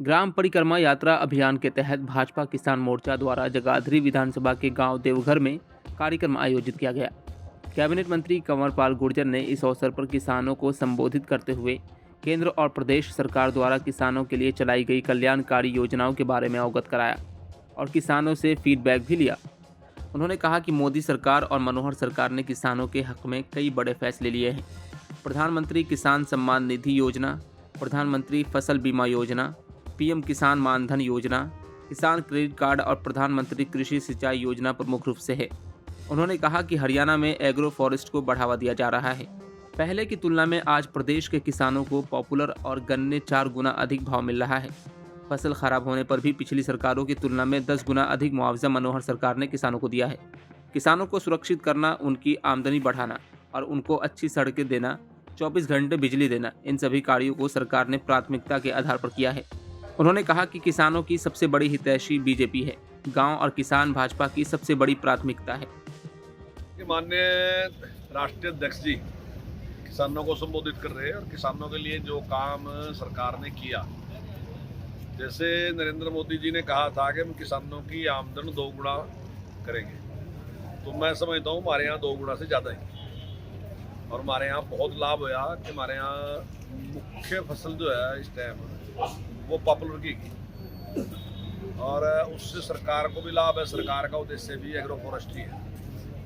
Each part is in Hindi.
ग्राम परिक्रमा यात्रा अभियान के तहत भाजपा किसान मोर्चा द्वारा जगाधरी विधानसभा के गांव देवघर में कार्यक्रम आयोजित किया गया। कैबिनेट मंत्री कंवरपाल गुर्जर ने इस अवसर पर किसानों को संबोधित करते हुए केंद्र और प्रदेश सरकार द्वारा किसानों के लिए चलाई गई कल्याणकारी योजनाओं के बारे में अवगत कराया और किसानों से फीडबैक भी लिया। उन्होंने कहा कि मोदी सरकार और मनोहर सरकार ने किसानों के हक में कई बड़े फैसले लिए हैं। प्रधानमंत्री किसान सम्मान निधि योजना, प्रधानमंत्री फसल बीमा योजना, पीएम किसान मानधन योजना, किसान क्रेडिट कार्ड और प्रधानमंत्री कृषि सिंचाई योजना प्रमुख रूप से है। उन्होंने कहा कि हरियाणा में एग्रो फॉरेस्ट को बढ़ावा दिया जा रहा है। पहले की तुलना में आज प्रदेश के किसानों को पॉपुलर और गन्ने 4 गुना अधिक भाव मिल रहा है। फसल खराब होने पर भी पिछली सरकारों की तुलना में 10 गुना अधिक मुआवजा मनोहर सरकार ने किसानों को दिया है। किसानों को सुरक्षित करना, उनकी आमदनी बढ़ाना और उनको अच्छी सड़कें देना, 24 घंटे बिजली देना, इन सभी कार्यों को सरकार ने प्राथमिकता के आधार पर किया है। उन्होंने कहा कि किसानों की सबसे बड़ी हितैषी बीजेपी है। गांव और किसान भाजपा की सबसे बड़ी प्राथमिकता है। माननीय राष्ट्रीय अध्यक्ष जी किसानों को संबोधित कर रहे हैं और किसानों के लिए जो काम सरकार ने किया, जैसे नरेंद्र मोदी जी ने कहा था कि हम किसानों की आमदन 2 गुना करेंगे, तो मैं समझता हूँ हमारे यहाँ 2 गुना से ज़्यादा ही। और हमारे यहाँ बहुत लाभ हुआ कि हमारे यहाँ मुख्य फसल जो है इस टाइम वो पॉपुलर की और उससे सरकार को भी लाभ है। सरकार का उद्देश्य भी एग्रो फॉरेस्ट्री है,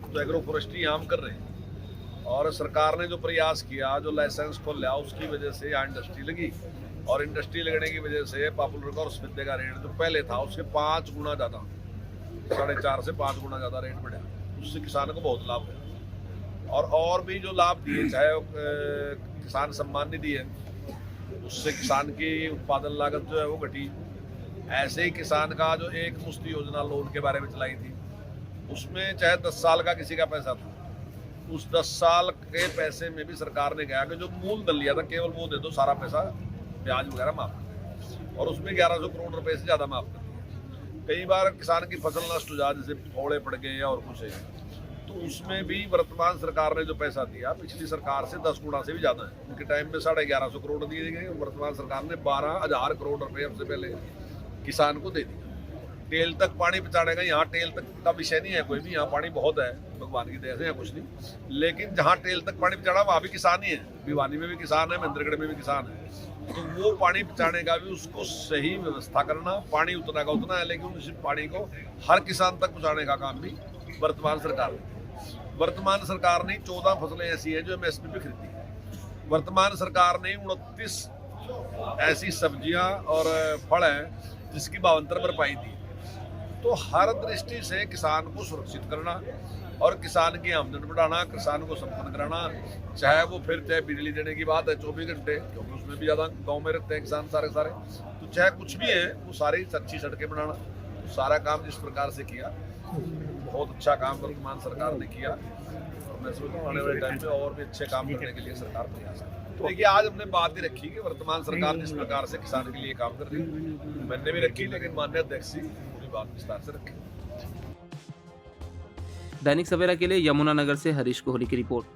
तो एग्रो फॉरेस्ट्री हम कर रहे हैं। और सरकार ने जो प्रयास किया, जो लाइसेंस खोल लिया, उसकी वजह से यहाँ इंडस्ट्री लगी और इंडस्ट्री लगने की वजह से पॉपुलर का और स्मिते का रेट जो पहले था उसके 5 गुना ज़्यादा, 4.5 से 5 गुना ज़्यादा रेट बढ़ा। उससे किसान को बहुत लाभ है। और भी जो लाभ दिए, चाहे किसान सम्मान निधि है, उससे किसान की उत्पादन लागत जो है वो घटी। ऐसे ही किसान का जो एक मुश्त योजना लोन के बारे में चलाई थी, उसमें चाहे 10 साल का किसी का पैसा था, उस 10 साल के पैसे में भी सरकार ने कहा कि जो मूलधन लिया था केवल वो दे दो, सारा पैसा ब्याज वगैरह माफ कर दिया और उसमें 1100 करोड़ रुपए से ज़्यादा माफ कर दिया। कई बार किसान की फसल नष्ट हो जाए, जैसे फोड़े पड़ गए या और कुछ है, तो उसमें भी वर्तमान सरकार ने जो पैसा दिया पिछली सरकार से 10 गुना से भी ज़्यादा है। उनके टाइम में 1150 करोड़ दिए गए, वर्तमान सरकार ने 12,000 करोड़ रुपए हमसे पहले किसान को दे दिया। टेल तक पानी पहुँचाने का, यहाँ टेल तक का विषय नहीं है कोई भी, यहाँ पानी बहुत है भगवान की दया से, या कुछ नहीं। लेकिन जहाँ टेल तक पानी पहुँचाना वहाँ भी किसान ही है। भिवानी में भी किसान है, महेंद्रगढ़ में भी किसान है। तो वो पानी पहुँचाने का भी उसको सही व्यवस्था करना, पानी उतना का उतना है, लेकिन उस पानी को हर किसान तक पहुँचाने का काम भी वर्तमान सरकार ने। वर्तमान सरकार ने 14 फसलें ऐसी हैं जो MSP पे खरीदी है। वर्तमान सरकार ने 29 ऐसी सब्जियां और फल हैं जिसकी 52 भरपाई दी। तो हर दृष्टि से किसान को सुरक्षित करना और किसान की आमदन बढ़ाना, किसान को संपन्न कराना, चाहे वो फिर चाहे बिजली देने की बात है 24 घंटे, क्योंकि उसमें भी ज़्यादा गांव में रहते हैं किसान सारे, तो चाहे कुछ भी है, वो सारी अच्छी सड़कें बनाना, तो सारा काम जिस प्रकार से किया, बहुत अच्छा काम वर्तमान सरकार ने किया। और मैं सोचता हूँ आने वाले टाइम में और भी अच्छे काम करने के लिए सरकार प्रयास करे। देखिए, आज हमने बात ही रखी कि वर्तमान सरकार जिस प्रकार से किसान के लिए काम कर रही है, मैंने भी रखी, लेकिन माननीय अध्यक्ष जी पूरी बात विस्तार से रखी। दैनिक सवेरा के लिए यमुनानगर से हरीश कोहली की रिपोर्ट।